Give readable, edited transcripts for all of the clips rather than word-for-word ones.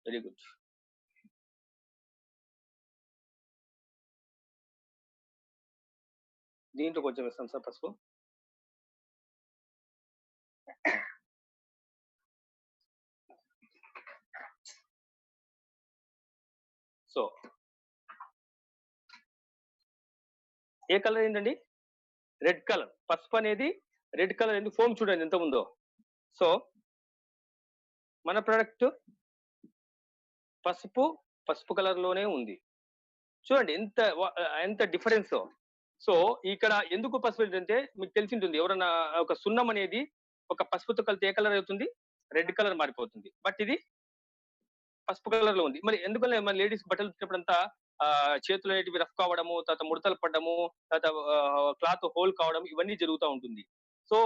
Very good. దీంట్లో కొంచెం వేస్తాం సార్ పసుపు. సో ఏ కలర్ ఏంటండి? Red colour. పసుపు అనేది రెడ్ కలర్ ఎందుకు? ఫోమ్ చూడండి ఎంత ఉందో. సో మన ప్రొడక్ట్ పసుపు కలర్ లోనే ఉంది. చూడండి ఎంత డిఫరెన్స్. సో ఇక్కడ ఎందుకు పసుపు ఏంటంటే మీకు తెలిసి ఉంటుంది, ఎవరన్నా ఒక సున్నం అనేది ఒక పసుపుతో కలిపి ఏ కలర్ అవుతుంది? రెడ్ కలర్ మారిపోతుంది. బట్ ఇది పసుపు కలర్ లో ఉంది. మరి ఎందుకని మన లేడీస్ బట్టలు ఉతికేటప్పుడంతా చేతులు అనేటివి రఫ్ కావడము, తర్వాత ముడతలు పడ్డము, తర్వాత క్లాత్ హోల్ కావడం, ఇవన్నీ జరుగుతూ ఉంటుంది. సో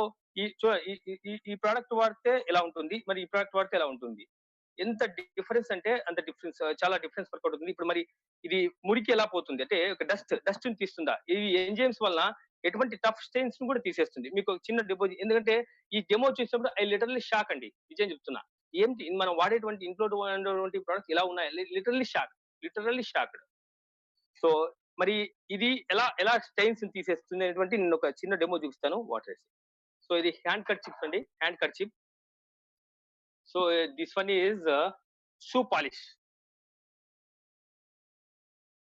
ఈ ప్రోడక్ట్ వాడితే ఎలా ఉంటుంది, మరి ఈ ప్రోడక్ట్ వాడితే ఎలా ఉంటుంది? ఎంత డిఫరెన్స్ అంటే అంత డిఫరెన్స్, చాలా డిఫరెన్స్ వర్క్ అవుతుంది. ఇప్పుడు మరి ఇది మురికి ఎలా పోతుంది అంటే ఒక డస్ట్ తీస్తుందా? ఈ ఎంజైమ్స్ వల్ల ఎటువంటి టఫ్ స్టెయిన్స్ కూడా తీసేస్తుంది. మీకు చిన్న డెమో, ఎందుకంటే ఈ డెమో చూసినప్పుడు ఐ లిటరల్లీ షాక్ అండి, నిజం చెప్తున్నా. ఏంటి మనం వాడేటువంటి ఇంట్లో వాడేటువంటి ప్రొడక్ట్స్ ఇలా ఉన్నాయి, లిటరల్లీ షాక్డ్. సో మరి ఇది ఎలా స్టెయిన్స్ తీసేస్తుంది అనేటువంటి నేను ఒక చిన్న డెమో చూపిస్తాను. వాటర్ వేసి. సో ఇది హ్యాండ్ కర్చీఫ్ అండి, hand kerchief. So this one is shoe polish.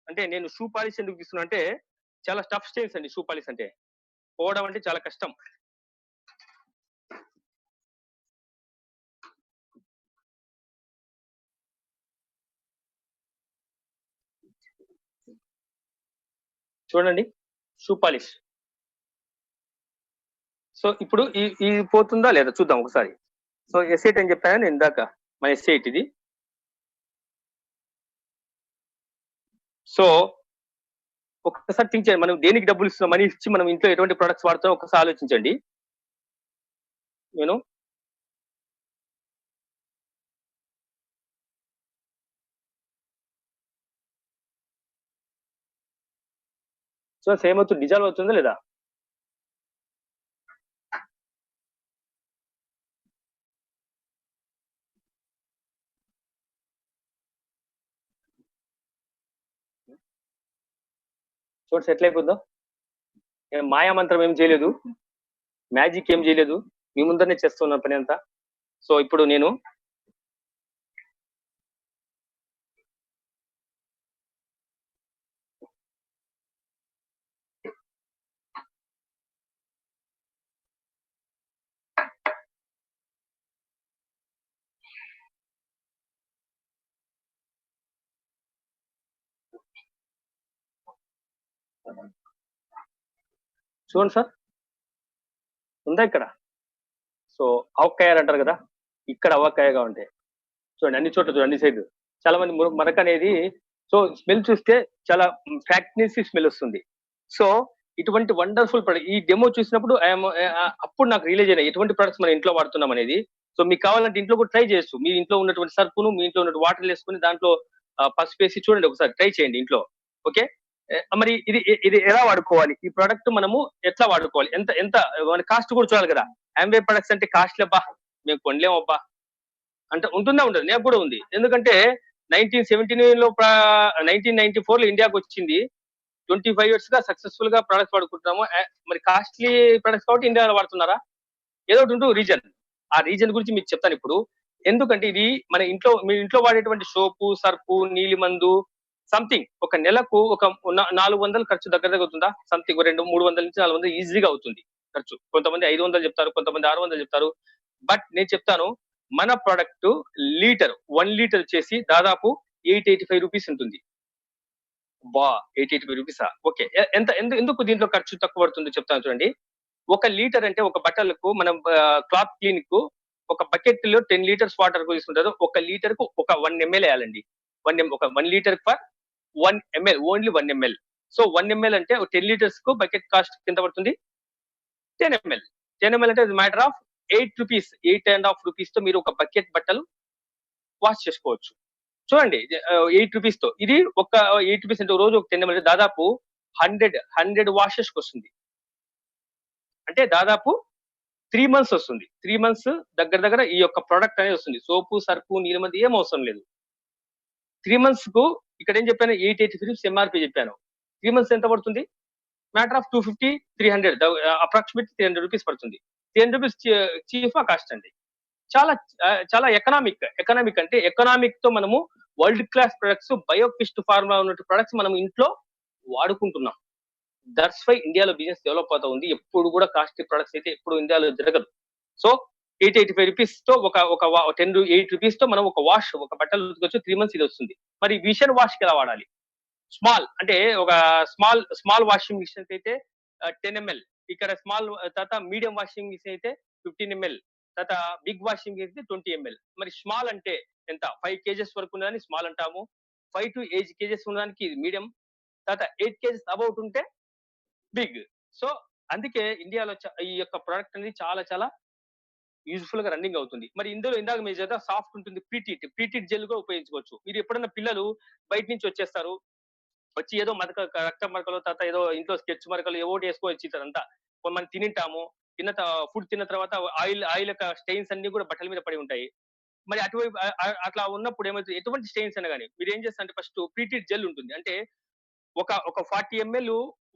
అంటే నేను షూ పాలిష్ ఎందుకు తీసుకున్నా అంటే చాలా టఫ్ స్టెయిన్స్ అండి. షూ పాలిష్ అంటే పోవడం అంటే చాలా కష్టం. చూడండి షూ పాలిష్. సో ఇప్పుడు ఈ పోతుందా లేదా చూద్దాం ఒకసారి. సో S8 అని చెప్పాను నేను ఇందాక, మన S8 ఇది. సో ఒక్కసారి థింక్ చేయండి, మనం దేనికి డబ్బులు ఇస్తున్నాం, మనీ ఇచ్చి మనం ఇంట్లో ఎటువంటి ప్రొడక్ట్స్ వాడుతామో ఒకసారి ఆలోచించండి. నేను సో సేమ్ అవుతుంది, డిజాల్వ్ అవుతుందా లేదా? చూడండి సెటిల్ అయిపోద్దాం. మాయా మంత్రం ఏం చేయలేదు, మ్యాజిక్ ఏం చేయలేదు, మీ ముందరనే చేస్తున్న పని అంతా. సో ఇప్పుడు నేను చూడండి సార్, ఉందా ఇక్కడ? సో అవకాయలు అంటారు కదా, ఇక్కడ అవకాయగా ఉంటాయి. చూడండి అన్ని చోట్ల చూడండి, అన్ని సైడ్ చాలా మంది మరక అనేది. సో స్మెల్ చూస్తే చాలా ఫ్యాక్ట్నెస్ స్మెల్ వస్తుంది. సో ఇటువంటి వండర్ఫుల్ ప్రొడక్ట్ ఈ డెమో చూసినప్పుడు అప్పుడు నాకు రియలైజ్ అయినా ఎటువంటి ప్రొడక్ట్స్ మనం ఇంట్లో వాడుతున్నాం అనేది. సో మీకు కావాలంటే ఇంట్లో కూడా ట్రై చేయొచ్చు. మీ ఇంట్లో ఉన్నటువంటి సర్పును, మీ ఇంట్లో ఉన్నటువంటి వాటర్ వేసుకుని దాంట్లో పసుపు వేసి చూడండి, ఒకసారి ట్రై చేయండి ఇంట్లో. ఓకే, మరి ఇది ఎలా వాడుకోవాలి, ఈ ప్రోడక్ట్ మనము ఎట్లా వాడుకోవాలి, ఎంత ఎంత మన కాస్ట్ కూడా చూడాలి కదా. Amway ప్రొడక్ట్స్ అంటే కాస్ట్లీ అబ్బా, మేము కొనలేము అబ్బా అంటే ఉంటుందా? ఉండదు. నాకు కూడా ఉంది, ఎందుకంటే 1979 లో 1994 లో ఇండియాకి వచ్చింది. 25 years గా సక్సెస్ఫుల్ గా ప్రొడక్ట్స్ వాడుకుంటున్నాము. మరి కాస్ట్లీ ప్రొడక్ట్స్ కాబట్టి ఇండియాలో వాడుతున్నారా? ఏదో ఒకటి ఉంటుంది రీజన్. ఆ రీజన్ గురించి మీకు చెప్తాను ఇప్పుడు. ఎందుకంటే ఇది మన ఇంట్లో, మీ ఇంట్లో వాడేటువంటి సోపు, సర్పు, నీలిమందు సంథింగ్ ఒక నెలకు ఒక 400 ఖర్చు దగ్గర అవుతుందా? సంథింగ్ 300 నుంచి 400 ఈజీగా అవుతుంది ఖర్చు. కొంతమంది 500 చెప్తారు, కొంతమంది 600 చెప్తారు. బట్ నేను చెప్తాను, మన ప్రొడక్ట్ లీటర్ 1 లీటర్ వచ్చేసి దాదాపు 885 రూపీస్ ఉంటుంది. బా 885 రూపీసా? ఓకే, ఎందుకు దీంట్లో ఖర్చు తక్కువ పడుతుందో చెప్తాను చూడండి. 1 లీటర్ అంటే ఒక బట్టలకు మనం క్లాత్ క్లీన్ కు ఒక బకెట్ లో 10 లీటర్స్ వాటర్ తీసుకుంటారు. 1 లీటర్ కు ఒక 1 ml వేయాలండి. 1 litre for 1 ml, only 1 ml. So 1 ml అంటే 10 లీటర్స్ కు బకెట్ కాస్ట్ ఎంత పడుతుంది? 10 ml. 10 ml అంటే మ్యాటర్ ఆఫ్ 8 రూపీస్, 8.5 రూపీస్ తో మీరు ఒక బకెట్ బట్టలు వాష్ చేసుకోవచ్చు. చూడండి 8 రూపీస్ తో ఇది ఒక 8 రూపీస్ అంటే రోజు ఒక 10 ml దాదాపు 100 వాషెస్ వస్తుంది. అంటే దాదాపు 3 months వస్తుంది. 3 months దగ్గర దగ్గర ఈ యొక్క ప్రొడక్ట్ అనేది వస్తుంది. సోపు, సర్పు, నీలిమంది ఏం అవసరం లేదు. 3 months కు ఇక్కడ ఏం చెప్పాను 880 రూపీస్ ఎంఆర్పి చెప్పాను. 3 months ఎంత పడుతుంది? మ్యాటర్ ఆఫ్ 250, 300 అప్రాక్సిమేట్ 300 రూపీస్ పడుతుంది. 300 రూపీస్ చీఫ్ కాస్ట్ అండి. చాలా చాలా ఎకనామిక్ అంటే ఎకనామిక్ తో మనము వరల్డ్ క్లాస్ ప్రొడక్ట్స్ బయోపిస్ట్ ఫార్ములా ఉన్నట్టు ప్రొడక్ట్స్ మనం ఇంట్లో వాడుకుంటున్నాం. దట్స్ వై ఇండియాలో బిజినెస్ డెవలప్ అవుతా ఉంది. ఎప్పుడు కూడా కాస్ట్లీ ప్రొడక్ట్స్ అయితే ఎప్పుడు ఇండియాలో జరగదు. సో 885 రూపీస్ తో ఒక 8 రూపీస్ తో మనం ఒక వాష్ ఒక బట్టలు ఉతకొచ్చు 3 months ఇది వస్తుంది. మరి విషన్ వాష్ కి ఎలా వాడాలి? స్మాల్ అంటే ఒక స్మాల్ వాషింగ్ మిషన్స్ అయితే 10 ml, ఇక్కడ స్మాల్ తర్వాత మీడియం వాషింగ్ మిషన్ అయితే 15 ml, తర్వాత బిగ్ వాషింగ్ అయితే 20 ml. మరి స్మాల్ అంటే ఎంత? 5 kgs వరకు ఉన్నదాన్ని స్మాల్ అంటాము. 5 to 8 kgs ఉన్నదానికి మీడియం, తర్వాత 8 kgs అబౌట్ ఉంటే బిగ్. సో అందుకే ఇండియాలో ఈ యొక్క ప్రోడక్ట్ అనేది చాలా చాలా యూజ్ఫుల్ గా రన్నింగ్ అవుతుంది. మరి ఇందులో ఇందాక మీరు చేత సాఫ్ట్ ఉంటుంది, ప్రీటీట్ జెల్ కూడా ఉపయోగించుకోవచ్చు. మీరు ఎప్పుడన్నా పిల్లలు బయట నుంచి వచ్చేస్తారు, వచ్చి ఏదో రక్త మరకలు, తర్వాత ఏదో ఇంట్లో స్కెచ్ మరకలు ఏవో వేసుకోవచ్చు ఇదంతా మనం తినింటాము. ఫుడ్ తిన్న తర్వాత ఆయిల్ యొక్క స్టెయిన్స్ అన్ని కూడా బట్టల మీద పడి ఉంటాయి. మరి అటువైపు అట్లా ఉన్నప్పుడు ఏమైతే ఎటువంటి స్టెయిన్స్ అయినా కానీ మీరు ఏం చేస్తారంటే ఫస్ట్ ప్రీటీట్ జెల్ ఉంటుంది. అంటే ఒక 40 ml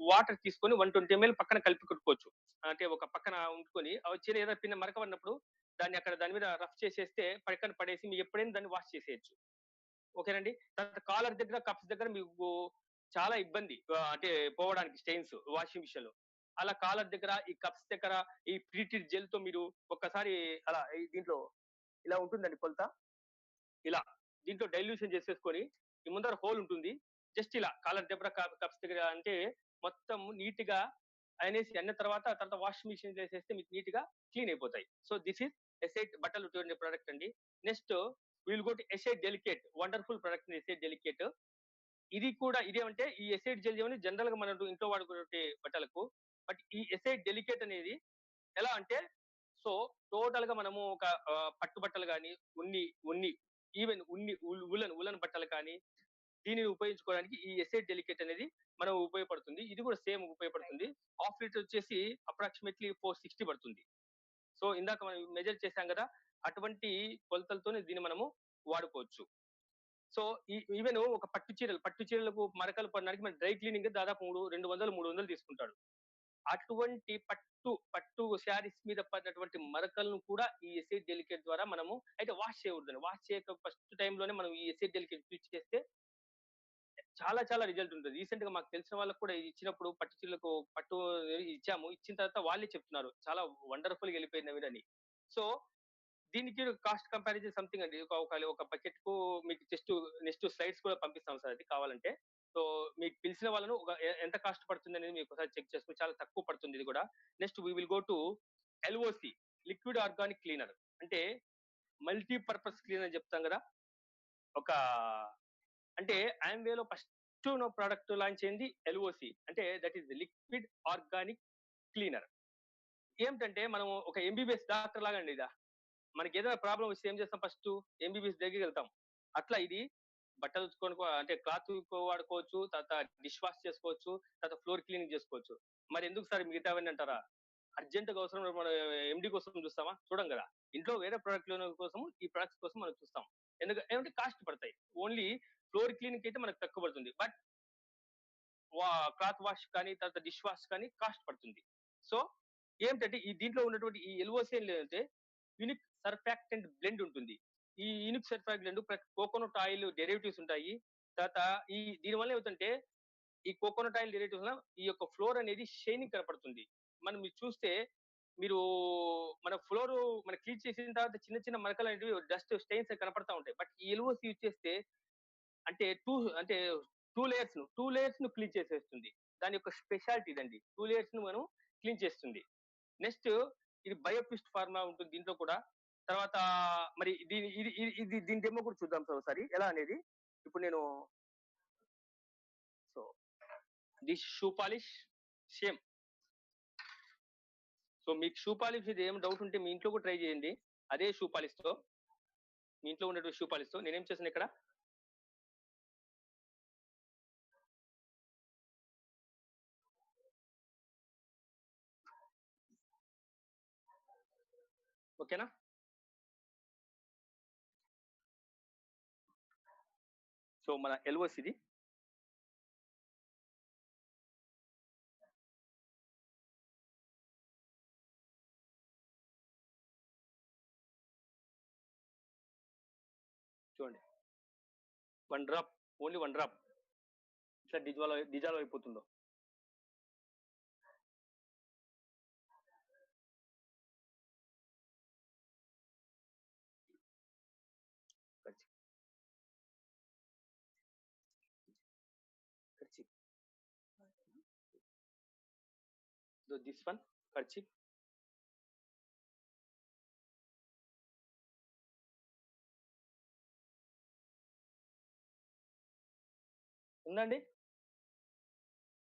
వాటర్ తీసుకొని 120 ml పక్కన కలిపి కొట్టుకోవచ్చు. అంటే ఒక పక్కన ఉంచుకొని వచ్చి ఏదో పిన్న మరక పడినప్పుడు దాని మీద రఫ్ చేసేస్తే పక్కన పడేసి మీరు ఎప్పుడైనా దాన్ని వాష్ చేసేయచ్చు. ఓకేనండి. తర్వాత కాలర్ దగ్గర కప్స్ దగ్గర మీకు చాలా ఇబ్బంది అంటే పోవడానికి స్టెయిన్స్ వాషింగ్ మిషన్ లో. అలా కాలర్ దగ్గర ఈ కప్స్ దగ్గర ఈ ప్రీటీడ్ జెల్ తో మీరు ఒక్కసారి అలా దీంట్లో ఇలా ఉంటుందండి కొలత, ఇలా దీంట్లో డైల్యూషన్ చేసేసుకొని ఈ ముందర హోల్ ఉంటుంది. జస్ట్ ఇలా కాలర్ దగ్గర కప్స్ దగ్గర అంటే మొత్తం నీట్ గా అనేసి అన్న తర్వాత వాషింగ్ మిషన్ వేసేస్తే మీకు నీట్ గా క్లీన్ అయిపోతాయి. సో దిస్ ఇస్ ఎసైట్ బట్టలు ఉతికే ప్రోడక్ట్ అండి. నెక్స్ట్ విల్ గో టు ఎసైట్ డెలికేట్, వండర్ఫుల్ ప్రొడక్ట్ ఎసైట్ డెలికేట్. ఇది కూడా ఇదేమంటే ఈ ఎసైట్ జెల్ ఏమని జనరల్ గా మనం ఇంట్లో వాడుకునే బట్టలకు, బట్ ఈ ఎసైట్ డెలికేట్ అనేది ఎలా అంటే సో టోటల్ గా మనము ఒక పట్టు బట్టలు కానీ ఉన్ని ఉన్ని ఈవెన్ ఉలన్ బట్టలు కానీ దీనిని ఉపయోగించుకోవడానికి ఈ ఎసైట్ డెలికేట్ అనేది మనం ఉపయోగపడుతుంది. ఇది కూడా సేమ్ ఉపయోగపడుతుంది. హాఫ్ లీటర్ వచ్చేసి అప్రాక్సిమేట్లీ 460 పడుతుంది. సో ఇందాక మనం మెజర్ చేశాం కదా, అటువంటి కొలతలతోనే దీన్ని మనము వాడుకోవచ్చు. సో ఈవెన్ ఒక పట్టు చీరలకు మరకలు పడడానికి మన డ్రై క్లీనింగ్ దాదాపు 200-300 తీసుకుంటాడు. అటువంటి పట్టు శారీస్ మీద పడినటువంటి మరకలను కూడా ఈ ఎసైట్ డెలికేట్ ద్వారా మనము అయితే వాష్ చేయకూడదు. వాష్ చేయక ఫస్ట్ టైంలోనే మనం ఈ ఎసైట్ డెలికేట్ యూజ్ చేస్తే చాలా చాలా రిజల్ట్ ఉంటుంది. రీసెంట్ గా మాకు తెలిసిన వాళ్ళకి కూడా ఇచ్చినప్పుడు పట్టు చీరలకు పట్టు ఇచ్చాము. ఇచ్చిన తర్వాత వాళ్ళే చెప్తున్నారు చాలా వండర్ఫుల్ గా వెళ్ళిపోయింది అని. సో దీనికి కాస్ట్ కంపారిజన్ సంథింగ్ అండి. ఒక బకెట్ కు మీకు నెక్స్ట్ స్లైడ్స్ కూడా పంపిస్తాం సార్ అది కావాలంటే. సో మీకు పిలిచిన వాళ్ళను ఎంత కాస్ట్ పడుతుంది అనేది మీకు ఒకసారి చెక్ చేసుకుని చాలా తక్కువ పడుతుంది ఇది కూడా. Next we will go to LOC, liquid organic cleaner. అంటే మల్టీపర్పస్ క్లీనర్ అని చెప్తాం కదా. ఒక అంటే ఆమ్వేలో ఫస్ట్ ప్రోడక్ట్ లాంచ్ అయింది ఎల్ఓసి, అంటే that is liquid organic cleaner. ఏమిటంటే మనం ఒక ఎంబీబీఎస్ డాక్టర్ లాగా అండి. ఇదా మనకి ఏదైనా ప్రాబ్లం వస్తే ఏం చేస్తాం? ఫస్ట్ ఎంబీబీఎస్ దగ్గరికి వెళ్తాం. అట్లా ఇది బట్టలు ఉతుకొని అంటే క్లాత్ వాడుకోవచ్చు, తర్వాత డిష్ వాష్ చేసుకోవచ్చు, తర్వాత ఫ్లోర్ క్లీనింగ్ చేసుకోవచ్చు. మరి ఎందుకు సార్ మిగతావన్నీ అంటారా? అర్జెంట్ గా అవసరం మనం ఎండి కోసం చూస్తామా? చూడం కదా. ఇంట్లో వేరే ప్రొడక్ట్ కోసం ఈ ప్రొడక్ట్స్ కోసం మనం చూస్తాం. ఏమంటే కాస్ట్ పడతాయి. ఓన్లీ ఫ్లోర్ క్లీనింగ్ అయితే మనకు తక్కువ పడుతుంది. బట్ క్లాత్ వాష్ కానీ తర్వాత డిష్ వాష్ కానీ కాస్ట్ పడుతుంది. సో ఏంటంటే ఈ దీంట్లో ఉన్నటువంటి ఈ ఎల్ఓసి లేదంటే యూనిక్ సర్ఫాక్టెంట్ బ్లెండ్ ఉంటుంది. ఈ unique surfactant blend coconut oil derivatives ఉంటాయి. తర్వాత దీని వల్ల ఏమిటంటే ఈ కోకోనట్ ఆయిల్ డెరివేటివ్స్ వల్ల ఈ యొక్క ఫ్లోర్ అనేది షైనింగ్ కనపడుతుంది. మనం మీరు చూస్తే మీరు మన ఫ్లోర్ మన క్లీన్ చేసిన తర్వాత చిన్న చిన్న మరకలు అనేవి డస్ట్ స్టెయిన్స్ కనపడతా ఉంటాయి. బట్ ఈ ఎల్ఓసి యూజ్ చేస్తే అంటే టూ లేయర్స్ ను క్లీన్ చేసేస్తుంది. దాని యొక్క స్పెషాలిటీ ఇదండి. 2 లేయర్స్ ను మనం క్లీన్ చేస్తుంది. నెక్స్ట్ ఇది బయోపిస్ట్ ఫార్ములా ఉంటుంది దీంట్లో కూడా. తర్వాత మరి దీని డెమో కూడా చూద్దాం సార్ ఒకసారి ఎలా అనేది. ఇప్పుడు నేను so this shoe polish same. So మీకు షూ పాలిష్ ఇది ఏం డౌట్ ఉంటే మీ ఇంట్లో కూడా ట్రై చేయండి. అదే షూ పాలిష్ తో, మీ ఇంట్లో ఉన్నటువంటి షూ పాలిష్ తో నేనేం చేశాను ఇక్కడ ఓకేనా. సో మన ఎల్ఓసి ఇది. చూడండి 1 డ్రాప్, ఓన్లీ 1 డ్రాప్ ఇట్లా డిజాల్వ్ అయిపోతుందో. This one kerchief. ఉందండి,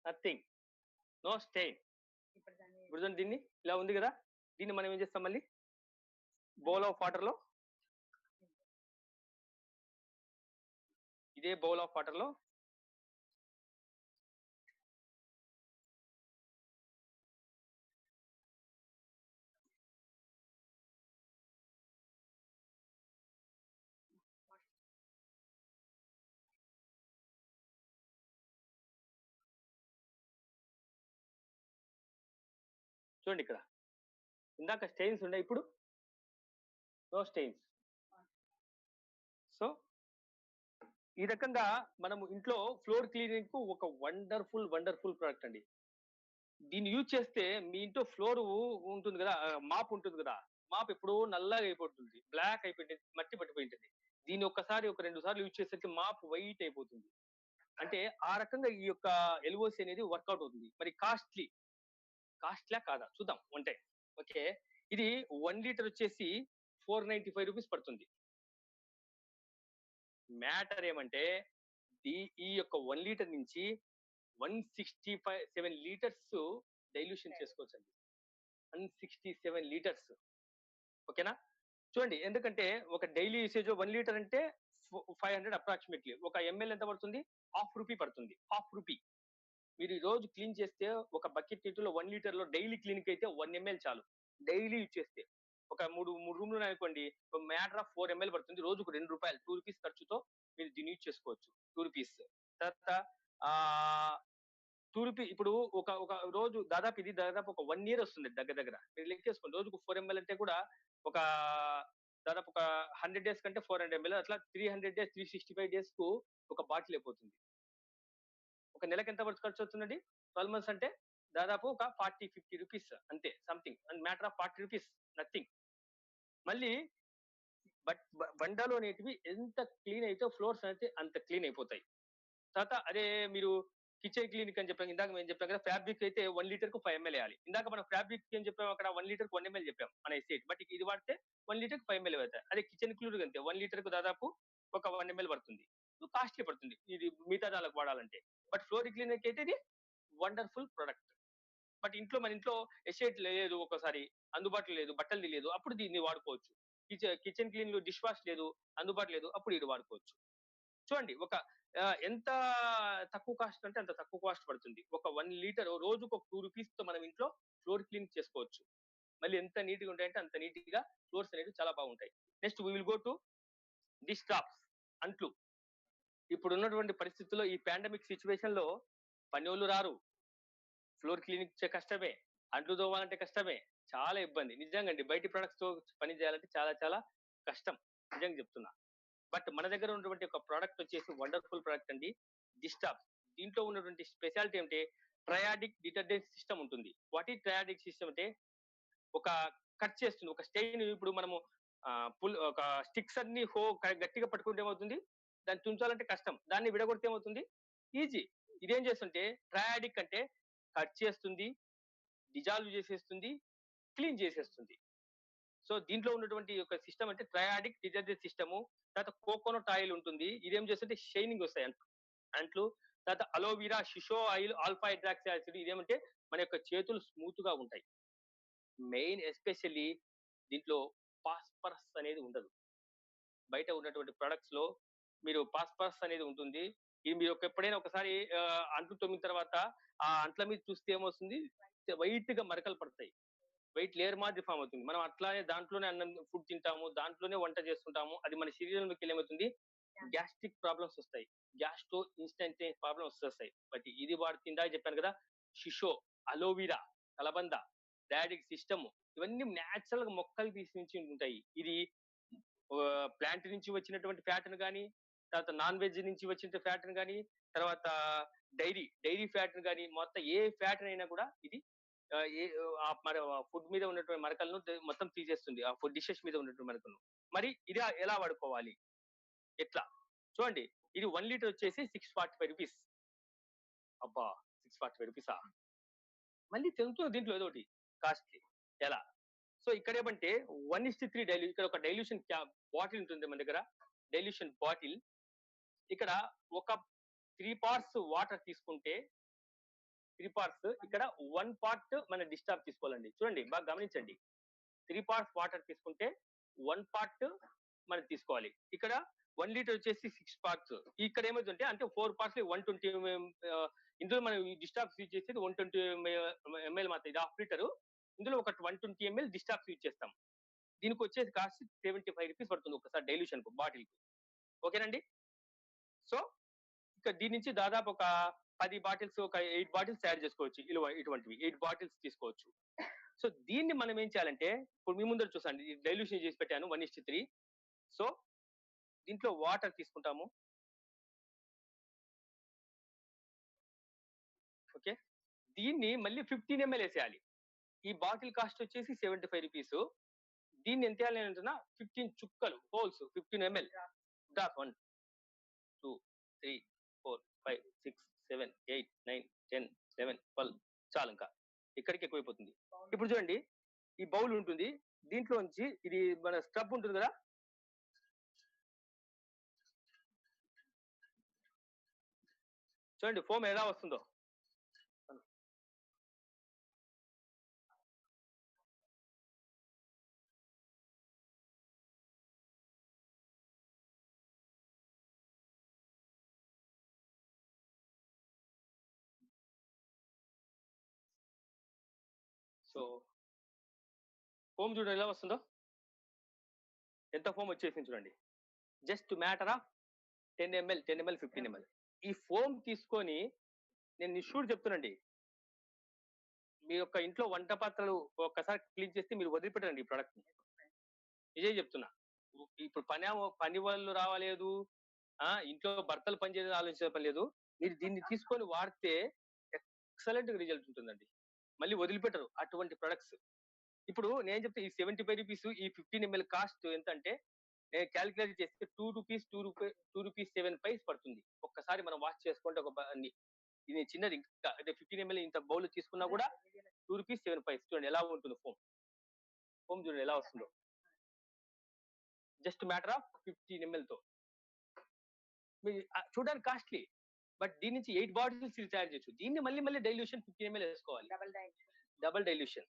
నథింగ్, నో స్టెయిన్. ఇప్పుడు దీన్ని ఇలా ఉంది కదా, దీన్ని మనం ఏం చేస్తాం, మళ్ళీ బౌల్ ఆఫ్ వాటర్ లో, ఇదే బౌల్ ఆఫ్ వాటర్ లో చూడండి, ఇక్కడ ఇందాక స్టెయిన్స్ ఉన్నాయి, ఇప్పుడు నో స్టెయిన్స్. సో ఈ రకంగా మనము ఇంట్లో ఫ్లోర్ క్లీనింగ్ కు ఒక వండర్ఫుల్ ప్రొడక్ట్ అండి. దీన్ని యూజ్ చేస్తే మీ ఇంట్లో ఫ్లోర్ ఉంటుంది కదా, మాప్ ఉంటుంది కదా, మాప్ ఎప్పుడో నల్లగా అయిపోతుంది, బ్లాక్ అయిపోయింది, మట్టి పట్టిపోయింటుంది. దీన్ని ఒక్కసారి ఒక 2 సార్లు యూజ్ చేస్తే మాప్ వైట్ అయిపోతుంది. అంటే ఆ రకంగా ఈ యొక్క ఎల్ఓసి అనేది వర్కౌట్ అవుతుంది. మరి కాస్ట్లా కాదా చూద్దాం అంటే. ఓకే, ఇది 1 లీటర్ వచ్చేసి 495 రూపీస్ పడుతుంది. మ్యాటర్ ఏమంటే ఈ యొక్క 1 లీటర్ నుంచి 167 లీటర్స్ డైల్యూషన్ చేసుకోవచ్చు అండి. 167 లీటర్స్. ఓకేనా, చూడండి, ఎందుకంటే ఒక డైలీ యూసేజ్ 1 లీటర్ అంటే 500 అప్రాక్సిమేట్లీ. ఒక ఎంఎల్ ఎంత పడుతుంది, ½ రూపీ పడుతుంది. ½ రూపీ మీరు ఈ రోజు క్లీన్ చేస్తే ఒక బకెట్ నీటిలో 1 లీటర్ లో డైలీ క్లీనింగ్ అయితే 1 ml చాలు. డైలీ యూజ్ చేస్తే ఒక మూడు రూమ్లు అనుకోండి, మ్యాటర్ ఆఫ్ 4 ml పడుతుంది. రోజుకు ₹2, 2 రూపీస్ ఖర్చుతో మీరు దీన్ని యూజ్ చేసుకోవచ్చు. 2 రూపీస్ తర్వాత 2 రూపీ. ఇప్పుడు ఒక రోజు దాదాపు ఒక 1 year వస్తుంది దగ్గర. మీరు లెక్కేసుకోండి, రోజుకు 4 ml అంటే కూడా ఒక దాదాపు ఒక 100 days కంటే 400 ml, అట్లా 300 days, 365 days కు ఒక బాటిల్ అయిపోతుంది. ఒక నెలకి ఎంత ఖర్చు అవుతుందండి, 12 months అంటే దాదాపు ఒక 40-50 రూపీస్ అంతే, something. And matter of 40 rupees, nothing. మళ్ళీ బండాలు అనేటివి ఎంత క్లీన్ అయితే ఫ్లోర్స్ అయితే అంత క్లీన్ అయిపోతాయి. తర్వాత అదే మీరు కిచెన్ క్లీనిక్ అని చెప్పాం, ఇందాక మేము చెప్పాం కదా, ఫ్యాబ్రిక్ అయితే 1 లీటర్ కు 5 ml వేయాలి. ఇందాక మనం ఫ్యాబ్రిక్ ఏం చెప్పాం, అక్కడ 1 లీటర్ కు 1 ml చెప్పాం మన ఎస్టేట్. బట్ ఇది వాడితే 1 లీటర్ కు 5 ml అవుతాయి. అదే కిచెన్ క్లీనిక్ అంతే, 1 లీటర్ కు దాదాపు ఒక 1 ml పడుతుంది. కాస్ట్లీ పడుతుంది ఇది మిగతా దానికి వాడాలంటే. బట్ ఫ్లోర్ క్లీనిక్ అయితే ఇది వండర్ఫుల్ ప్రొడక్ట్. బట్ మన ఇంట్లో ఎస్టేట్ లేదు, ఒకసారి అందుబాటులో లేదు, బట్టలు లేదు, అప్పుడు దీన్ని వాడుకోవచ్చు. కిచెన్ క్లీన్ లో డిష్ వాష్ లేదు, అందుబాటులో లేదు, అప్పుడు ఇది వాడుకోవచ్చు. చూడండి, ఎంత తక్కువ కాస్ట్ అంటే అంత తక్కువ కాస్ట్ పడుతుంది. ఒక 1 లీటర్ రోజుకు ఒక 2 రూపీస్ తో మనం ఇంట్లో ఫ్లోర్ క్లీన్ చేసుకోవచ్చు. మళ్ళీ ఎంత నీట్ గా ఉంటాయంటే అంత నీట్ గా ఫ్లోర్స్ అనేవి చాలా బాగుంటాయి. Next we will go to dish drops, అంట్లు. ఇప్పుడు ఉన్నటువంటి పరిస్థితుల్లో ఈ పాండమిక్ సిచ్యువేషన్ లో పనోళ్ళు రారు, ఫ్లోర్ క్లీనింగ్ కష్టమే, అంట్లు తోమాలంటే కష్టమే, చాలా ఇబ్బంది. నిజంగా అండి, బయట ప్రొడక్ట్స్ తో పని చేయాలంటే చాలా కష్టం, నిజంగా చెప్తున్నా. బట్ మన దగ్గర ఉన్నటువంటి ఒక ప్రోడక్ట్ వచ్చేసి వండర్ఫుల్ ప్రోడక్ట్ అండి, డిష్ టాప్. దీంట్లో ఉన్నటువంటి స్పెషాలిటీ అంటే ట్రయాడిక్ డిటర్జెంట్ సిస్టమ్ ఉంటుంది. వాట్ ఈ ట్రయాడిక్ సిస్టమ్ అంటే ఒక కట్ చేస్తుంది, ఒక స్టెయిన్. ఇప్పుడు మనము ఒక స్టిక్స్ అన్ని గట్టిగా పట్టుకుంటే ఏమవుతుంది, దాన్ని తుంచాలంటే కష్టం, దాన్ని విడగొడితే ఏమవుతుంది, ఈజీ. ఇదేం చేస్తుంటే ట్రయాడిక్ అంటే కట్ చేస్తుంది, డిజాల్వ్ చేసేస్తుంది, క్లీన్ చేసేస్తుంది. సో దీంట్లో ఉన్నటువంటి ఒక సిస్టమ్ అంటే ట్రయాడిక్ డిటర్జెంట్ సిస్టమ్. తర్వాత కోకోనట్ ఆయిల్ ఉంటుంది, ఇదేం చేస్తుంటే షైనింగ్ వస్తాయి అంట్లు. తర్వాత aloe, vera oil, alpha hydroxy acid, ఇదేమంటే మన యొక్క చేతులు స్మూత్ గా ఉంటాయి. మెయిన్ ఎస్పెషల్లీ దీంట్లో పాస్పరస్ అనేది ఉండదు. బయట ఉన్నటువంటి ప్రొడక్ట్స్ లో మీరు పాస్పరస్ అనేది ఉంటుంది. ఇది మీరు ఎప్పుడైనా ఒకసారి అంట్లు తొమ్మిన తర్వాత ఆ అంట్ల మీద చూస్తే ఏమవుతుంది, వైట్ గా మరకలు పడతాయి, వైట్ లేయర్ మాదిరి ఫామ్ అవుతుంది. మనం అట్లానే దాంట్లోనే అన్నం ఫుడ్ తింటాము, దాంట్లోనే వంట చేస్తుంటాము, అది మన శరీరంలోకి ఏమవుతుంది, గ్యాస్ట్రిక్ ప్రాబ్లమ్స్ వస్తాయి, గ్యాస్ట్రో ఇన్స్టెంటేనియస్ ప్రాబ్లమ్స్ వస్తాయి. బట్ ఇది వాడుతూ ఇందాక చెప్పాను కదా, షిషో, అలోవీరా, కలబంద, డయాడిక్ సిస్టమ్, ఇవన్నీ న్యాచురల్ గా మొక్కలు తీసి నుంచి ఉంటాయి. ఇది ప్లాంట్ నుంచి వచ్చినటువంటి ఫ్యాట్ ను కానీ, తర్వాత నాన్ వెజ్ నుంచి వచ్చిన ఫ్యాట్ ను కానీ, తర్వాత డైరీ ఫ్యాట్ ను కానీ, మొత్తం ఏ ఫ్యాట్ అయినా కూడా ఇది ఫుడ్ మీద ఉన్నటువంటి మరకలను మొత్తం తీసేస్తుంది, ఆ ఫుడ్ డిషెస్ మీద ఉన్నటువంటి మరకలను. మరి ఇది ఎలా వాడుకోవాలి, ఎట్లా చూడండి. ఇది 1 లీటర్ వచ్చేసి 645 రూపీస్. అబ్బా, 645 రూపీసా? మళ్ళీ తెలుగుతుంది దీంట్లో ఏదో ఒకటి కాస్ట్లీ. ఎలా? సో ఇక్కడ ఏమంటే 1:3 డైల్యూ, ఇక్కడ ఒక డైల్యూషన్ బాటిల్ ఉంటుంది మన దగ్గర, డైల్యూషన్ బాటిల్. ఇక్కడ ఒక 3 పార్ట్స్ వాటర్ తీసుకుంటే 3 పార్ట్స్, ఇక్కడ 1 పార్ట్ మన డిస్టాప్ తీసుకోవాలండి. చూడండి బాగా గమనించండి, 3 పార్ట్స్ వాటర్ తీసుకుంటే 1 పార్ట్ మనం తీసుకోవాలి. ఇక్కడ 1 లీటర్ వచ్చేసి 6 పార్ట్స్. ఇక్కడ ఏమవుతుంటే అంటే 4 పార్ట్స్ 120 ఇందులో మనం ఈ డిస్టాప్స్ యూజ్ చేసేది 120 ml మాత్రం, ఇది 1/2 లీటర్. ఇందులో ఒక 120 ml డిస్టాప్స్ యూజ్ చేస్తాం. దీనికి వచ్చేసి కాస్ట్ 75 రూపీస్ పడుతుంది ఒకసారి డైల్యూషన్ కు, బాటిల్ కు. ఓకేనండి. సో ఇక దీని నుంచి దాదాపు ఒక 10 బాటిల్స్, ఒక 8 బాటిల్స్ తయారు చేసుకోవచ్చు. ఇటువంటివి 8 బాటిల్స్ తీసుకోవచ్చు. సో దీన్ని మనం ఏం చేయాలంటే, ఇప్పుడు మీ ముందర చూసండి, డైల్యూషన్ చేసి పెట్టాను 1:3. సో దీంట్లో వాటర్ తీసుకుంటాము. ఓకే, దీన్ని మళ్ళీ 15 ml వేసేయాలి. ఈ బాటిల్ కాస్ట్ వచ్చేసి 75 రూపీస్. దీన్ని ఎంత వేయాలి అంటున్నా, 15 చుక్కలు, హోల్స్, 15 ml డ్రాప్. 1 2 3 4 5 6 7 8 9 10 11 12 చాలు, ఇంకా ఇక్కడికి ఎక్కువైపోతుంది. ఇప్పుడు చూడండి, ఈ బౌల్ ఉంటుంది, దీంట్లోంచి ఇది మన స్క్రబ్ ఉంటుంది కదా, చూడండి ఫోమ్ ఎలా వస్తుందో. సో ఫోమ్ చూడండి ఎలా వస్తుందో, ఎంత ఫోమ్ వచ్చేసింది చూడండి. Just matter of 10 ml 15 ml. ఈ ఫోమ్ తీసుకొని, నేను నిష్ఠూర్ చెప్తున్నాండి, మీ యొక్క ఇంట్లో వంట పాత్రలు ఒక్కసారి క్లీన్ చేస్తే మీరు వదిలిపెట్టండి ఈ ప్రోడక్ట్ ని. నిజం చెప్తున్నా. ఇప్పుడు పని వాళ్ళు రావలేదు, ఇంట్లో భర్తలు పని చేయాలని ఆలోచించే పని లేదు. మీరు దీన్ని తీసుకొని వాడితే ఎక్సలెంట్ రిజల్ట్ ఉంటుందండి, మళ్ళీ వదిలిపెట్టరు అటువంటి ప్రొడక్ట్స్. ఇప్పుడు నేను చెప్తే ఈ 75 రూపీస్, ఈ 15 ml కాస్ట్ ఎంత అంటే, నేను క్యాలిక్యులేట్ చేస్తే 2 రూపీస్ 7 పైస్ పడుతుంది. ఒక్కసారి మనం వాష్ చేసుకుంటే ఒక ఇది చిన్నది, ఇంకా అంటే 15 ml ఇంత బౌల్ తీసుకున్నా కూడా 2 రూపీస్ 7 పైస్. చూడండి ఎలా ఉంటుంది ఫోమ్ చూడండి ఎలా వస్తుందో. జస్ట్ మ్యాటర్ ఆఫ్ 15 ml తో చూడడానికి కాస్ట్లీ, బట్ దీని నుంచి 8 బాటిల్స్ తయారు చేయొచ్చు. దీన్ని మళ్ళీ డైల్యూషన్ 15 ml వేసుకోవాలి, double dilution.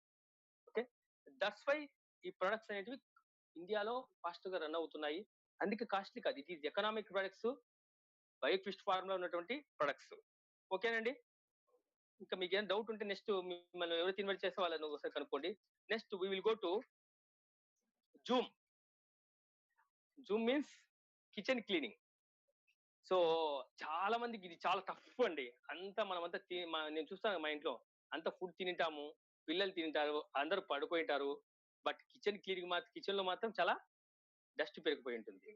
Okay, that's why ఈ ప్రొడక్ట్స్ అనేటివి ఇండియాలో ఫాస్ట్ గా రన్ అవుతున్నాయి. అందుకే కాస్ట్లీ కాదు, ఇట్ ఈస్ ఎకనామిక్ ప్రొడక్ట్స్, బయోక్విస్ట్ ఫార్మ్ లో ఉన్నటువంటి ప్రొడక్ట్స్. ఓకేనండి. ఇంకా మీకు ఏం డౌట్ ఉంటే నెక్స్ట్ మిమ్మల్ని ఎవరైతే ఇన్వైట్ చేస్తే వాళ్ళని ఒకసారి కనుక్కోండి. Next we will go to Zoom. Zoom means kitchen cleaning. So చాలా మందికి ఇది చాలా టఫ్ అండి. అంతా మనమంతా నేను చూస్తాను మా ఇంట్లో అంతా ఫుడ్ తింటాము, పిల్లలు తింటారు, అందరూ పడుకుంటారు. బట్ కిచెన్ లో మాత్రం చాలా డస్ట్ పెరిగిపోయి ఉంటుంది.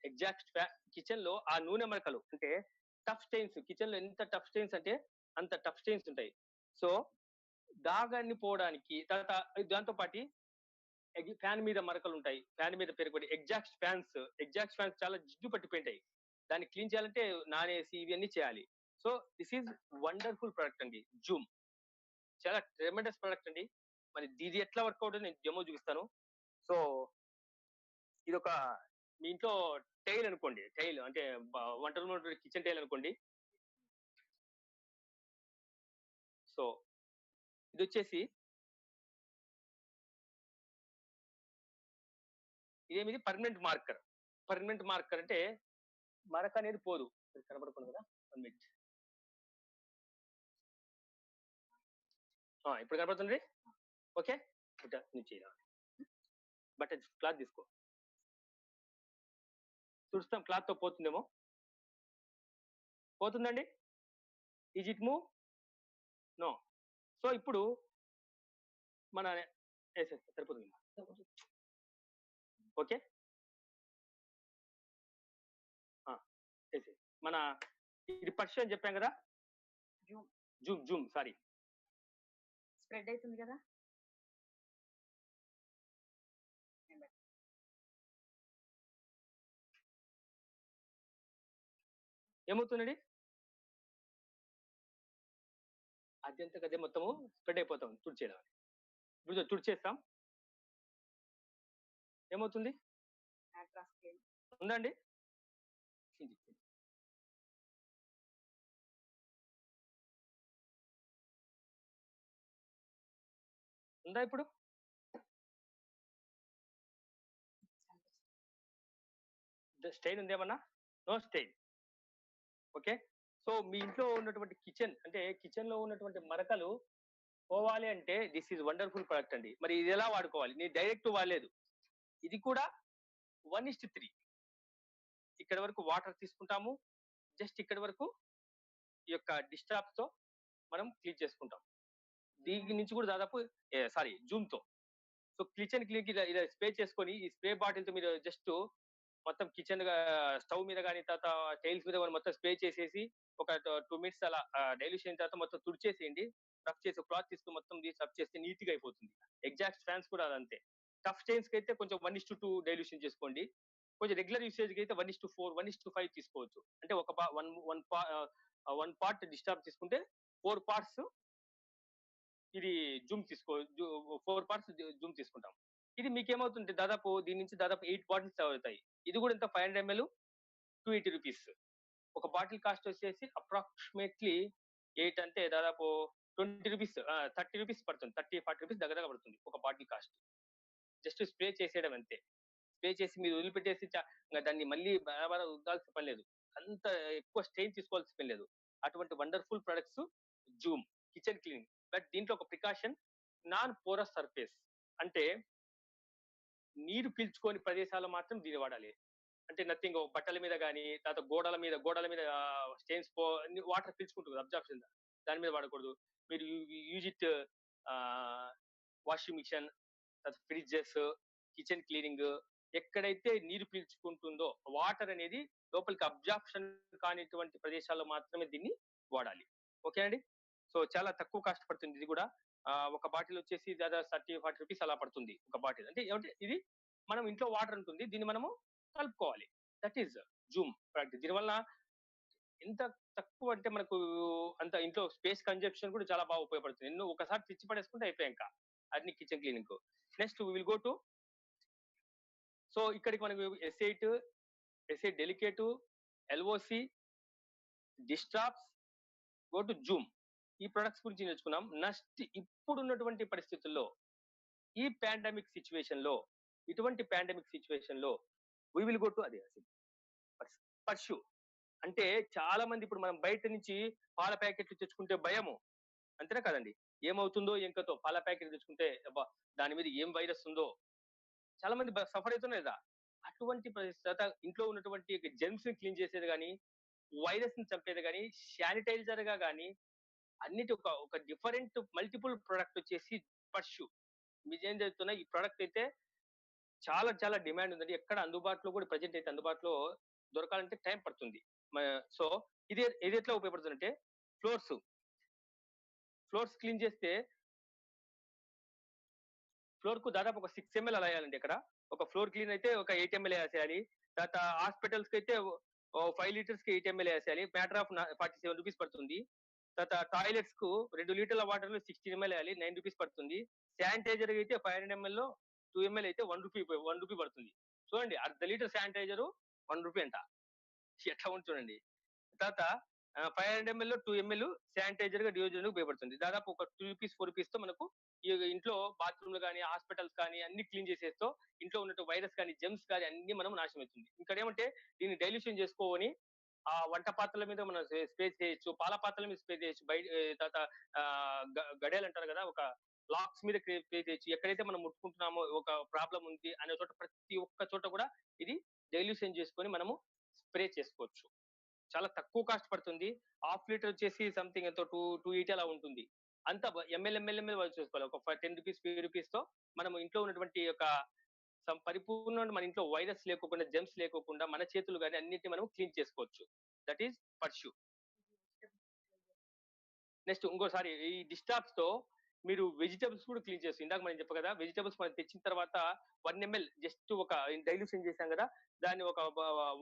ఎగ్జాక్ట్ కిచెన్ లో ఆ నూనె మరకలు అంటే టఫ్ స్టెయిన్స్, కిచెన్ లో ఎంత టఫ్ స్టెయిన్స్ అంటే అంత టఫ్ స్టెయిన్స్ ఉంటాయి. సో దాగాన్ని పోవడానికి, తర్వాత దాంతో పాటు ఫ్యాన్ మీద మరకలు ఉంటాయి, ఫ్యాన్ మీద పెరిగిపోయి ఎగ్జాక్ట్ ఫ్యాన్స్ చాలా జిడ్డు పట్టిపోయింటాయి. దాన్ని క్లీన్ చేయాలంటే నానేసి ఇవన్నీ చేయాలి. So this is wonderful product అండి జూమ్, చాలా ట్రెమెండస్ ప్రొడక్ట్ అండి. మరి ఇది ఎట్లా వర్కౌట్ నేను డెమో చూపిస్తాను. సో ఇది ఒక మీ ఇంట్లో టైల్ అనుకోండి, టైల్ అంటే వంట రూమ్ కిచెన్ టైల్ అనుకోండి. సో ఇది వచ్చేసి ఇదేమిది పర్మనెంట్ మార్కర్ అంటే మరక అనేది పోదు. కనబడుతుంది కదా, 1 మినిట్. ఇప్పుడు కనబడుతుంది. ఓకే, నుంచి బట్ క్లాత్ తీసుకో. తుడుస్తాం, క్లాత్ తో పోతుందేమో. పోతుందండి? Is it move? No. So ఇప్పుడు మన వేసేస్తా, సరిపోతుంది. ఓకే, వేసే మన ఇది పర్షియన్ అని చెప్పాం కదా, జూమ్ జూమ్ సారీ, స్ప్రెడ్ అవుతుంది కదా. ఏమవుతుందండి? అత్యంత అదే మొత్తము స్ప్రెడ్ అయిపోతాం తుడిచేయడం. ఇప్పుడు తుడిచేస్తాం, ఏమవుతుంది? ఉందండి, ఉందా ఇప్పుడు? స్టెయిన్ ఉందేమన్నా? No stain. ఓకే, సో మీ ఇంట్లో ఉన్నటువంటి కిచెన్ అంటే కిచెన్ లో ఉన్నటువంటి మరకలు పోవాలి అంటే దిస్ ఈజ్ వండర్ఫుల్ ప్రొడక్ట్ అండి. మరి ఇది ఎలా వాడుకోవాలి? నేను డైరెక్ట్ వాడలేదు, ఇది కూడా 1:3. ఇక్కడ వరకు వాటర్ తీసుకుంటాము, జస్ట్ ఇక్కడ వరకు ఈ యొక్క డిస్టాప్ తో మనం క్లీన్ చేసుకుంటాం. దీని నుంచి కూడా దాదాపు సారీ జూమ్ తో. సో కిచెన్ క్లీన్ ఇలా స్ప్రే చేసుకొని ఈ స్ప్రే బాటిల్ తో మీరు జస్ట్ మొత్తం కిచెన్ స్టవ్ మీద కానీ తర్వాత టైల్స్ మీద మొత్తం స్ప్రే చేసేసి ఒక 2 minutes అలా డైల్యూషన్ అయిన తర్వాత మొత్తం తుడిచేసేయండి. రఫ్ చేసి క్లాత్ తీసుకుని మొత్తం తీసి రఫ్ చేస్తే నీట్ గా అయిపోతుంది. ఎగ్జాక్ట్ ఫ్యాన్స్ కూడా అదంతే. టఫ్ స్టెయిన్స్ కి అయితే కొంచెం 1:2 డైల్యూషన్ చేసుకోండి. కొంచెం రెగ్యులర్ యూసేజ్ కి అయితే 1:4, 1:5 తీసుకోవచ్చు. అంటే ఒక వన్ పార్ట్ డిస్టార్బ్ తీసుకుంటే 4 parts ఇది జూమ్ 4 parts జూమ్ తీసుకుంటాం. ఇది మీకేమవుతుంది, దాదాపు దీని నుంచి దాదాపు 8 బాటిల్స్ అవుతాయి. ఇది కూడా ఇంత 500 ml 280 రూపీస్. ఒక బాటిల్ కాస్ట్ వచ్చేసి అప్రాక్సిమేట్లీ 8 అంటే దాదాపు 20 రూపీస్ 30 రూపీస్ పడుతుంది. 30-40 రూపీస్ దగ్గరగా పడుతుంది ఒక బాటిల్ కాస్ట్. జస్ట్ స్ప్రే చేసేయడం అంతే. స్ప్రే చేసి మీరు వదిలిపెట్టేసి దాన్ని మళ్ళీ బరాబర రుద్దాల్సిన పని లేదు, అంత ఎక్కువ స్ట్రెయిన్ తీసుకోవాల్సిన పని లేదు. అటువంటి wonderful products Zoom kitchen cleaning. But దీంట్లో ఒక ప్రికాషన్, నాన్ పోరస్ సర్ఫేస్ అంటే నీరు పీల్చుకోని ప్రదేశాల్లో మాత్రం దీన్ని వాడాలి. అంటే నథింగ్, బట్టల మీద కానీ తర్వాత గోడల మీద స్టెయిన్స్ వాటర్ పీల్చుకుంటుంది అబ్జార్ప్షన్, దాని మీద వాడకూడదు. మీరు use it washing machine, fridges, kitchen cleaning, ఎక్కడైతే నీరు పీల్చుకుంటుందో వాటర్ అనేది లోపలికి అబ్జార్ప్షన్ కానిటువంటి ప్రదేశాల్లో మాత్రమే దీన్ని వాడాలి. ఓకే అండి. సో చాలా తక్కువ కాస్ట్ పడుతుంది ఇది కూడా. ఒక బాటిల్ వచ్చేసి దాదాపు 30-40 రూపీస్ అలా పడుతుంది ఒక బాటిల్. అంటే ఏమంటే ఇది మనం ఇంట్లో వాటర్ ఉంటుంది, దీన్ని మనము కలుపుకోవాలి. That is Zoom product. దీనివల్ల ఎంత తక్కువ అంటే మనకు అంత ఇంట్లో స్పేస్ కన్జంప్షన్ కూడా చాలా బాగా ఉపయోగపడుతుంది. ఎన్నో ఒకసారి తెచ్చి పడేసుకుంటే అయిపోయాయి ఇంకా అన్ని kitchen cleaning. Next we will go to, so ఇక్కడికి మనకు S8, S8 డెలికేట్, LOC, డిస్టాప్స్, గో టు జూమ్. ఈ ప్రొడక్ట్స్ గురించి నేర్చుకున్నాం. నెక్స్ట్ ఇప్పుడు ఉన్నటువంటి పరిస్థితుల్లో ఈ పాండమిక్ సిచ్యువేషన్ లో, ఇటువంటి పాండమిక్ సిచ్యువేషన్ లో వి విల్ గో టు అదే పర్ష్యూ. అంటే చాలా మంది ఇప్పుడు మనం బయట నుంచి పాల ప్యాకెట్లు తెచ్చుకుంటే భయము, అంతేనా కదండి? ఏమవుతుందో ఎంకతో పాల ప్యాకెట్ తెచ్చుకుంటే దాని మీద ఏం వైరస్ ఉందో చాలా మంది సఫర్ అవుతున్నారు కదా. అటువంటి పరిస్థితి ఇంట్లో ఉన్నటువంటి జెర్మ్స్ ని క్లీన్ చేసేది కానీ వైరస్ ని చంపేది కానీ శానిటైజర్ గా కానీ అన్నిటి ఒక డిఫరెంట్ మల్టిపుల్ ప్రొడక్ట్ వచ్చేసి పర్ష్యూ. మీకేం చెప్తున్నా, ఈ ప్రొడక్ట్ అయితే చాలా చాలా డిమాండ్ ఉందండి. ఎక్కడ అందుబాటులో కూడా ప్రజెంట్ అయితే అందుబాటులో దొరకాలంటే టైం పడుతుంది. సో ఇది ఎట్లా ఉపయోగపడుతుంది అంటే, ఫ్లోర్స్ క్లీన్ చేస్తే ఫ్లోర్ కు దాదాపు ఒక 6 ml అలా వేయాలండి. ఇక్కడ ఒక ఫ్లోర్ క్లీన్ అయితే ఒక 8 ml వేసేయాలి. తర్వాత హాస్పిటల్స్ కి అయితే 5 liters కి 8 ml వేసేయాలి. మ్యాటర్ ఆఫ్ 47 రూపీస్ పడుతుంది. తర్వాత టాయిలెట్స్ కు 2 లీటర్ల వాటర్ లో 16 ml వేయాలి, 9 రూపీస్ పడుతుంది. శానిటైజర్ అయితే 500 ml లో 2 ml అయితే 1 రూపీ పడుతుంది. చూడండి, అర్ధ లీటర్ శానిటైజర్ 1 రూపీ అంట, ఎట్లా ఉంది చూడండి. తర్వాత 500 ml లో 2 ml శానిటైజర్ గా డియోజన్ ఉపయోగపడుతుంది. దాదాపు ఒక 2 రూపీస్ 4 రూపీస్ తో మనకు ఈ ఇంట్లో బాత్రూమ్లు కానీ హాస్పిటల్స్ కానీ అన్ని క్లీన్ చేసేస్తూ ఇంట్లో ఉన్నట్టు వైరస్ కానీ జెమ్స్ కానీ అన్ని మనం నాశనం అవుతుంది. ఇక్కడ ఏమంటే దీన్ని డైల్యూషన్ చేసుకోని ఆ వంట పాత్రల మీద మనం స్ప్రే చేయొచ్చు, పాల పాత్రల మీద స్ప్రే చేయొచ్చు, బయట తర్వాత గడియలు అంటారు కదా, ఒక లాక్స్ మీద స్ప్రే చేయొచ్చు. ఎక్కడైతే మనం ముట్టుకుంటున్నామో ఒక ప్రాబ్లం ఉంది అనే చోట ప్రతి ఒక్క చోట కూడా ఇది డైల్యూషన్ చేసుకొని మనము స్ప్రే చేసుకోవచ్చు. చాలా తక్కువ కాస్ట్ పడుతుంది. హాఫ్ లీటర్ వచ్చేసి సంథింగ్ ఎంతో 280 అలా ఉంటుంది. అంతా ఎంఎల్ వాళ్ళు చేసుకోవాలి. ఒక 10 రూపీస్, 50 రూపీస్‌తో మనము ఇంట్లో ఉన్నటువంటి ఒక పరిపూర్ణమైన మన ఇంట్లో వైరస్ లేకోకుండా, జెర్మ్స్ లేకోకుండా మన చేతులు గాని అన్నిటిని మనం క్లీన్ చేసుకోవచ్చు. That is pursue. నెక్స్ట్ ఇంకోసారి ఈ డిస్టాప్స్‌తో మీరు వెజిటబుల్స్ కూడా క్లీన్ చేస్తారు. ఇందాక మనం చెప్పా కదా! వెజిటబుల్స్ మనం తెచ్చిన తర్వాత 1 ఎంఎల్ జస్ట్ ఒక డైల్యూషన్ చేసాం కదా! దాన్ని ఒక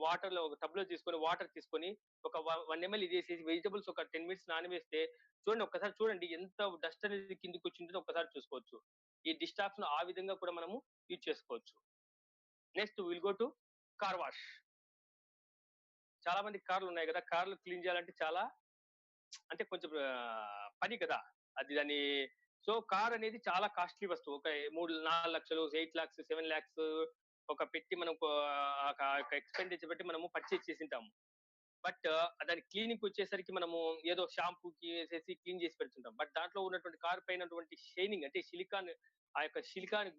వాటర్‌లో ఒక టబ్‌లో తీసుకొని వాటర్ తీసుకొని ఒక 1 ఎంఎల్ ఇదేసేసి వెజిటబుల్స్ ఒక 10 మినిట్స్ నానబెడితే చూడండి, ఒక్కసారి చూడండి ఎంత డస్ట్ అనేది కిందకొచ్చిందో ఒక్కసారి చూసుకోవచ్చు. ఈ డిస్టాప్స్‌ను ఆ విధంగా కూడా మనము యూజ్ చేసుకోవచ్చు. Next will go to car wash. చాలా మందికి కార్లు ఉన్నాయి కదా! కార్లు క్లీన్ చేయాలంటే చాలా అంటే కొంచెం పని కదా! అది దాన్ని సో కార్ అనేది చాలా కాస్ట్‌లీ వస్తువు. ఒక 3, 4 లక్షలు, 8 లాక్స్, 7 లాక్స్ ఒక పెట్టి మనం ఒక ఎక్స్‌పెండిచర్ పెట్టి మనము పర్చేజ్ చేసుంటాము. బట్ దాని క్లీనింగ్‌కి వచ్చేసరికి మనము ఏదో షాంపూకి ఏసేసి క్లీన్ చేసి పెడుతుంటాం. బట్ దాంట్లో ఉన్నటువంటి కార్ పైనటువంటి షైనింగ్ అంటే సిలికాన్ ఆ యొక్క సిలికాన్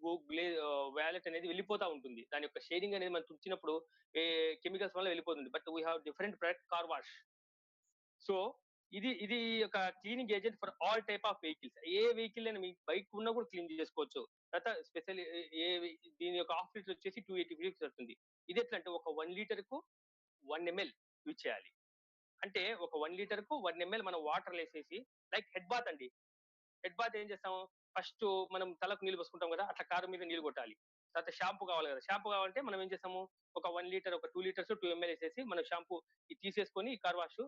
వాలెట్ అనేది వెళ్ళిపోతా ఉంటుంది. దాని యొక్క షైనింగ్ అనేది మనం తుడిచినప్పుడు ఏ కెమికల్స్ వల్ల వెళ్ళిపోతుంది. But we have different product car wash. So ఇది ఒక cleaning agent for all type of vehicles. ఏ వెహికల్ అయినా మీ బైక్ ఉన్నా కూడా క్లీన్ చేసుకోవచ్చు. తర్వాత స్పెషల్లీ దీని యొక్క హాఫ్ లీటర్ వచ్చేసి 280 రూపీస్ పడుతుంది. ఇది ఎట్లా అంటే ఒక 1 లీటర్‌కు 1 ఎంఎల్ యూజ్ చేయాలి. అంటే ఒక 1 లీటర్‌కు 1 ఎంఎల్ మనం వాటర్‌లో ఏసేసి లైక్ హెడ్ బాత్ అండి. హెడ్ బాత్ ఏం చేస్తాం? ఫస్ట్ మనం తలకు నీళ్లు పోసుకుంటాం కదా! అట్లా కారు మీద నీళ్లు కొట్టాలి. తర్వాత షాంపూ కావాలి కదా! షాంపూ కావాలంటే మనం ఏం చేస్తాము? ఒక 1 లీటర్ ఒక 2 లీటర్స్ 2 ఎంఎల్ ఏసేసి మనం షాంపూ ఇది తీసేసుకొని కార్ వాష్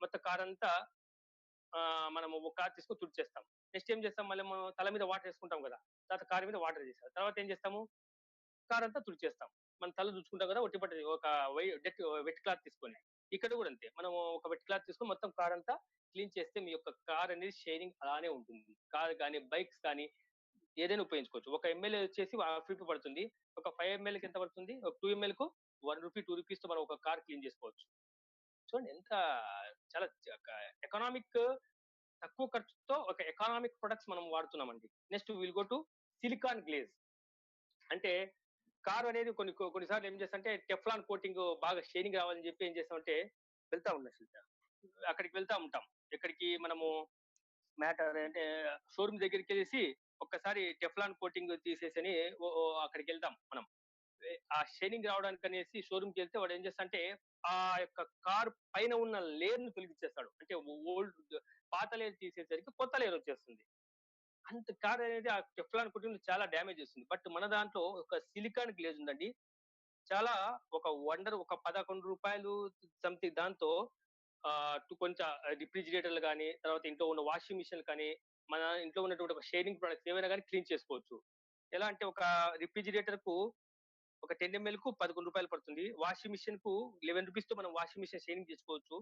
మొత్తం కారంతా మనము ఒక కార్ తీసుకొని తుడిచేస్తాం. నెక్స్ట్ ఏం చేస్తాం? మళ్ళీ మనం తల మీద వాటర్ ఏసుకుంటాం కదా! తర్వాత కారు మీద వాటర్ ఏసేస్తాం. తర్వాత ఏం చేస్తాము? కారంతా తుడిచేస్తాం. మనం తల తుడుచుకుంటాం కదా! ఒట్టి బట్ట ఒక వెట్ క్లాత్ తీసుకొని. ఇక్కడ కూడా అంతే. మనం ఒక వెట్ క్లాత్ తీసుకొని మొత్తం కారంతా క్లీన్ చేస్తే మీ యొక్క కార్ అనేది షైనింగ్ అలానే ఉంటుంది. కార్ గాని, బైక్స్ కానీ ఏదైనా ఉపయోగించుకోవచ్చు. ఒక ఎంఎల్ వచ్చేసి రూ. 50 పడుతుంది. ఒక 5 ఎంఎల్‌కి ఎంత పడుతుంది? ఒక 2 ఎంఎల్‌కు రూ. 1, 2 రూపీస్‌తో మనం ఒక కార్ క్లీన్ చేసుకోవచ్చు. చూడండి ఎంత చాలా ఎకనామిక్ తక్కువ ఖర్చుతో ఒక ఎకనామిక్ ప్రొడక్ట్స్ మనం వాడుతున్నామండి. Next will go to silicon glaze. అంటే కారు అనేది కొన్ని సార్లు ఏం చేస్తామంటే టెఫ్లాన్ కోటింగ్ బాగా షైనింగ్ రావాలని చెప్పి ఏం చేస్తామంటే వెళ్తా ఉన్నాం శిల్ప. అక్కడికి వెళ్తా ఉంటాం. ఎక్కడికి మనము మ్యాటర్ అంటే షోరూమ్ దగ్గరికెళ్ళేసి ఒక్కసారి టెఫ్లాన్ కోటింగ్ తీసేసని అక్కడికి వెళ్తాం మనం. ఆ షైనింగ్ రావడానికనేసి షోరూమ్‌కెళ్తే వాడు ఏం చేస్తాడంటే ఆ యొక్క కార్ పైన ఉన్న లేయర్‌ని తొలగించేస్తాడు. అంటే ఓల్డ్ పాత లేయర్ తీసేసరికి కొత్త లేయర్ వచ్చేస్తుంది. అంత కార్ అనేది ఆ టెఫ్లాన్ కోటింగ్ చాలా డామేజ్ చేస్తుంది. బట్ మన దాంట్లో ఒక సిలికాన్ గ్లేజ్ ఉందండి. చాలా ఒక వండర్ ఒక రూ. 11 సంథింగ్ దాంతో కొంచెం రిఫ్రిజిరేటర్లు గాని, తర్వాత ఇంట్లో ఉన్న వాషింగ్ మిషన్‌లు కానీ, మన ఇంట్లో ఉన్నటువంటి ఒక షేరింగ్ ప్రొడక్ట్స్ ఏవైనా గాని క్లీన్ చేసుకోవచ్చు. ఎలా అంటే ఒక రిఫ్రిజిరేటర్‌కు ఒక 10 ఎంఎల్‌కు రూ. 11 పడుతుంది. వాషింగ్ మిషన్‌కు రూ. 11తో మనం వాషింగ్ మిషన్ షేరింగ్ చేసుకోవచ్చు.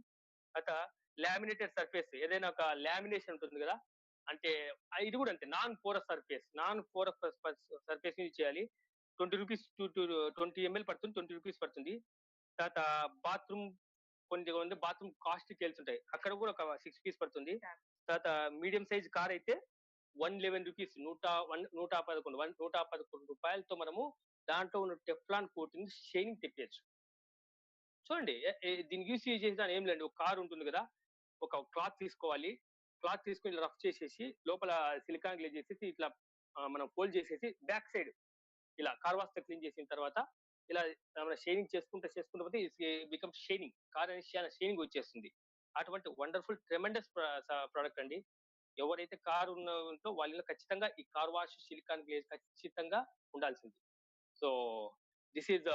తర్వాత లామినేటెడ్ సర్ఫేస్ ఏదైనా ఒక లామినేషన్ ఉంటుంది గదా! అంటే ఇది గూడా అంతే. Non porous surface. Non porous surface use చేయాలి. రూ. 20 టు 20 ఎంఎల్ పడుతుంది. రూ. 20 పడుతుంది. తర్వాత బాత్రూమ్ కొన్ని బాత్రూమ్ కాస్ట్ ఉంటాయి. అక్కడ కూడా ఒక 6 రూపీస్ పడుతుంది. తర్వాత మీడియం సైజ్ కార్ అయితే రూ. 111 రూ. 111తో మనము దాంట్లో ఉన్న టెఫ్లాన్ కోటింగ్ షైనింగ్ తెప్పియొచ్చు. చూడండి దీన్ని యూజ్ చేసేదాన్ని ఏం లేదండి. ఒక కార్ ఉంటుంది కదా! ఒక క్లాత్ తీసుకోవాలి. క్లాత్ తీసుకొని ఇలా రఫ్ చేసేసి లోపల సిలికాన్ గ్లేజ్ చేసేసి ఇట్లా మనం ఫోల్డ్ చేసేసి బ్యాక్ సైడ్ ఇలా కార్ వాష్‌తో క్లీన్ చేసిన తర్వాత ఇలా మనం షైనింగ్ చేసుకుంటూ పోతే బికమ్ షైనింగ్. కార్ అనేది చాలా షైనింగ్ వచ్చేస్తుంది. అటువంటి వండర్‌ఫుల్ ట్రెమెండస్ ప్రొడక్ట్ అండి. ఎవరైతే కార్ ఉంటో వాళ్ళలో ఖచ్చితంగా ఈ కార్ వాష్, సిలికాన్ గ్లేజ్ ఖచ్చితంగా ఉండాల్సింది. So this is